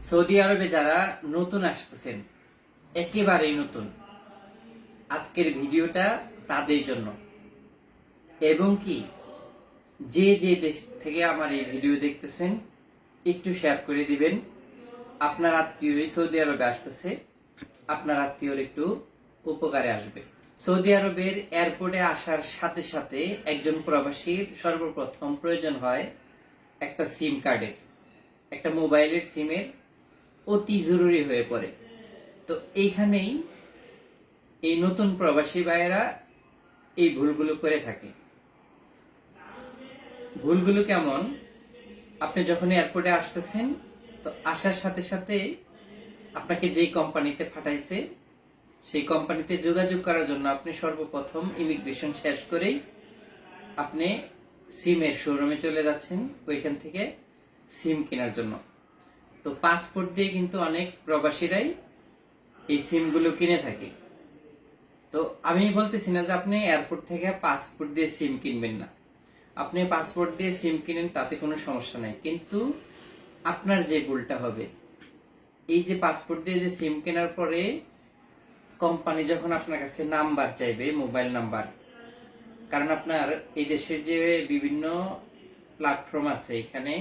Saudi আরবে যারা নতুন আসতেছেন, একেবারেই নতুন, আজকের ভিডিওটা তাদের জন্য। এবং কি যে যে দেশ থেকে আমার এই ভিডিও দেখতেছেন একটু শেয়ার করে দিবেন। আপনার আত্মীয় সৌদি আরবে আসতেছে, আপনার আত্মীয়র একটু উপকারে আসবে। সৌদি আরবের এয়ারপোর্টে আসার সাথে সাথে একজন প্রবাসীর সর্বপ্রথম প্রয়োজন হয় একটা সিম কার্ডের, একটা মোবাইলের সিমের অতি জরুরি হয়ে পড়ে। তো এইখানেই এই নতুন প্রবাসী ভাইয়েরা এই ভুলগুলো করে থাকে। ভুলগুলো কেমন? আপনি যখন এয়ারপোর্টে আসতেছেন, তো আসার সাথে সাথে আপনাকে যেই কোম্পানিতে পাঠাইছে সেই কোম্পানিতে যোগাযোগ করার জন্য আপনি সর্বপ্রথম ইমিগ্রেশন শেষ করেই আপনি সিমের শোরুমে চলে যাচ্ছেন, ওইখান থেকে সিম কেনার জন্য। তো পাসপোর্ট দিয়ে কিন্তু অনেক প্রবাসীরাই এই সিমগুলো কিনে থাকে। তো আমি বলতেছি না যে আপনি এয়ারপোর্ট থেকে পাসপোর্ট দিয়ে সিম কিনবেন না। আপনি পাসপোর্ট দিয়ে সিম কিনেন, তাতে কোনো সমস্যা নাই, কিন্তু আপনার যে ভুলটা হবে, এই যে পাসপোর্ট দিয়ে যে সিম কেনার পরে কোম্পানি যখন আপনার কাছে নাম্বার চাইবে, মোবাইল নাম্বার, কারণ আপনার এই দেশের যে বিভিন্ন প্ল্যাটফর্ম আছে, এখানে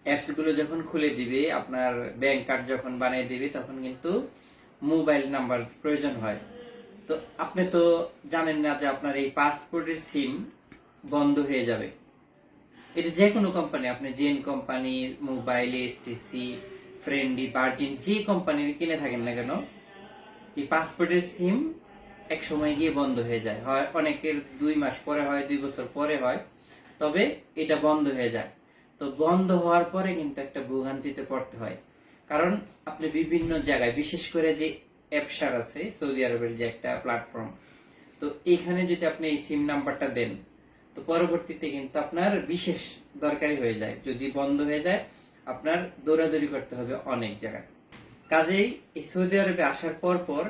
অ্যাপস গুলো যখন খুলে দিবে, আপনার ব্যাংক কার্ড যখন বানিয়ে দিবে, তখন কিন্তু মোবাইল নাম্বার প্রয়োজন হয়। তো আপনি তো জানেন না যে আপনার এই পাসপোর্টের সিম বন্ধ হয়ে যাবে। এটা যে কোনো কোম্পানি, আপনি জেন কোম্পানির মোবাইল, এসটিসি, ফ্রেন্ডি, ভার্জিন, যে কোম্পানির কিনে থাকেন না কেন, এই পাসপোর্টের সিম এক সময় গিয়ে বন্ধ হয়ে যায়। হয় অনেকের 2 মাস পরে হয়, 2 বছর পরে হয়, তবে এটা বন্ধ হয়ে যায়। তো বন্ধ হওয়ার পরে কিন্তু একটা ভোগান্তিতে পড়তে হয়। কারণ আপনি বিভিন্ন জায়গায়, বিশেষ করে যে অ্যাপসার আছে সৌদি আরবের যে একটা প্ল্যাটফর্ম, তো এখানে যদি আপনি এই সিম নাম্বারটা দেন, তো পরবর্তীতে কিন্তু আপনার বিশেষ দরকারি হয়ে যায়। যদি বন্ধ হয়ে যায়, আপনার দৌড়াদৌড়ি করতে হবে অনেক জায়গায়। কাজেই এই সৌদি আরবে আসার পর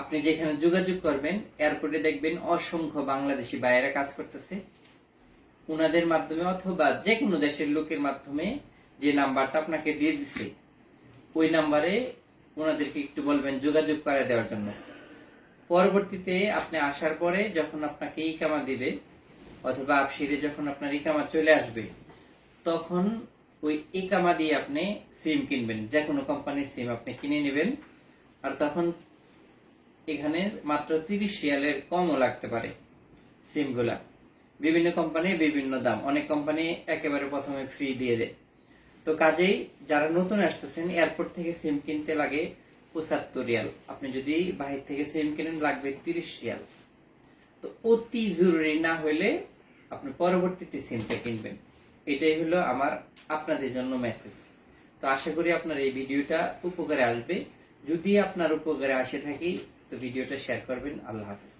আপনি যেখানে যোগাযোগ করবেন, এয়ারপোর্টে দেখবেন অসংখ্য বাংলাদেশি ভাইয়েরা কাজ করতেছে। উনাদের মাধ্যমে অথবা যে কোনো দেশের লোকের মাধ্যমে যে নাম্বারটা আপনাকে দিয়ে দিছে, ওই নাম্বারে ওনাদেরকে একটু বলবেন যোগাযোগ করে দেওয়ার জন্য। পরবর্তীতে আপনি আসার পরে যখন আপনাকে ইকামা দিবে, অথবা আপসিরে যখন আপনার ইকামা চলে আসবে, তখন ওই ইকামা দিয়ে আপনি সিম কিনবেন। যে কোনো কোম্পানির সিম আপনি কিনে নেবেন। আর তখন এখানে মাত্র 30 রিয়ালের কমও লাগতে পারে সিমগুলা। বিভিন্ন কোম্পানির বিভিন্ন দাম, অনেক কোম্পানি একেবারে প্রথমে ফ্রি দিয়ে দেয়। তো কাজেই যারা নতুন আসতেছেন, এয়ারপোর্ট থেকে সিম কিনতে লাগে 75 রিয়াল, আপনি যদি বাহির থেকে সিম কিনেন লাগবে 30 রিয়াল। তো অতি জরুরি না হলে আপনি পরবর্তীতে সিমটা কিনবেন। এটাই হলো আমার আপনাদের জন্য মেসেজ। তো আশা করি আপনার এই ভিডিওটা উপকারে আসবে। যদি আপনার উপকারে আসে থাকি, তো ভিডিওটা শেয়ার করবেন। আল্লাহ হাফেজ।